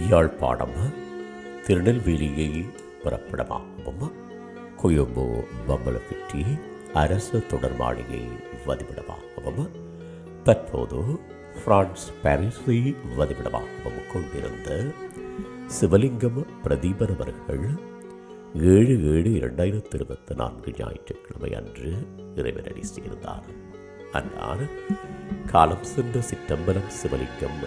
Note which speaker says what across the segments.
Speaker 1: யாழ்ப்பாணம் திருநெல்வேலியை புறப்படமாகவும் கொழும்பு பம்பலப்பிட்டி அரசு தொடர் மாளிகை வதிவிடமாகவும் தற்போது பிரான்ஸ் பாரிஸை வதிவிடமாகவும் கொண்டிருந்த சிவலிங்கம் பிரதீபன் அவர்கள் 7/7/2024 ஞாயிற்றுக்கிழமை அன்று இறைவனடி சேர்ந்தார். அன்னார் காலம் சென்ற சிற்றம்பலம் சிவலிங்கம்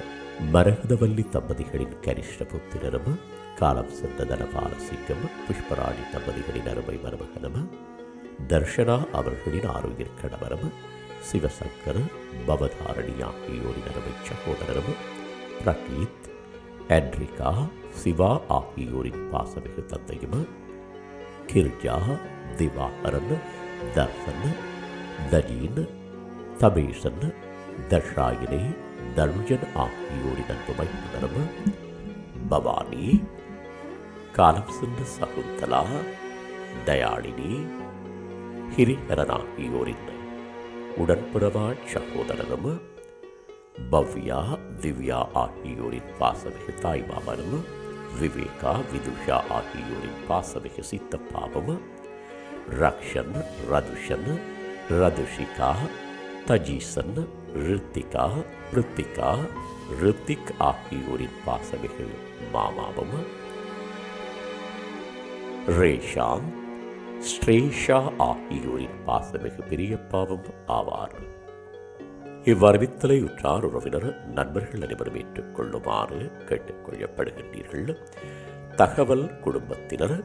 Speaker 1: மரகதவல்லி தம்பதிகளின் கனிஷ்ட புத்திரரும் காலம் சென்ற தனபாலசிங்கம் புஷ்பராணி தம்பதிகளின் அருமை மருமகனும் தர்ஷனா அவர்களின் ஆரோக்கிய கணவரும் சிவசங்கர் பவதாரணி ஆகியோரின் அருமை சகோதரரும் பிரகீத் ஆண்ட்ரிகா சிவா ஆகியோரின் பாசமிகு தந்தையும் கிர்ஜா திவாகரன் தர்சன் தனீன் தமேசன் தஷாயினி தனுஜன் ஆகியோரின் அன்பு மைந்தரும் பவானி காலம் சென்ற சகுந்தலா தயாளினி ஹிரிஹரன் ஆகியோரின் உடன்பிறவா சகோதரரும் பவ்யா திவ்யா ஆகியோரின் பாசமிகு தாய்மாமனும் விவேகா விதுஷா ஆகியோரின் பாசமிகு சித்தப்பாவும் ரக்ஷன் ரதுஷன் ரதுஷிகா தஜீசன் ரித்திகா ரித்திகா ரித்திக் ஆகியோரின் பாசமிகு மாமாவும் ரேஷாம் ஸ்ரேஷா ஆகியோரின் பாசமிகு பெரியப்பாவும் ஆவார். இவ்வறிவித்தலை உற்றார் உறவினர் நண்பர்கள் அனைவரும் ஏற்றுக்கொள்ளுமாறு கேட்டுக்கொள்ளப்படுகின்றீர்கள். தகவல் குடும்பத்தினர்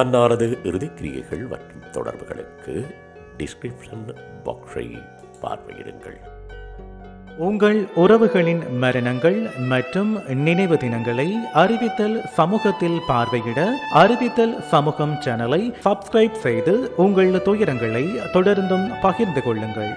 Speaker 1: அன்னாரது இறுதிக்கிரியைகள் மற்றும் தொடர்புகளுக்கு டிஸ்கிரிப்ஷன் பாக்ஸை பார்வையிடுங்கள்.
Speaker 2: உங்கள் உறவுகளின் மரணங்கள் மற்றும் நினைவு தினங்களை அறிவித்தல் சமூகத்தில் பார்வையிட அறிவித்தல் சமூகம் சேனலை சப்ஸ்கிரைப் செய்து உங்கள் துயரங்களை தொடர்ந்தும் பகிர்ந்து கொள்ளுங்கள்.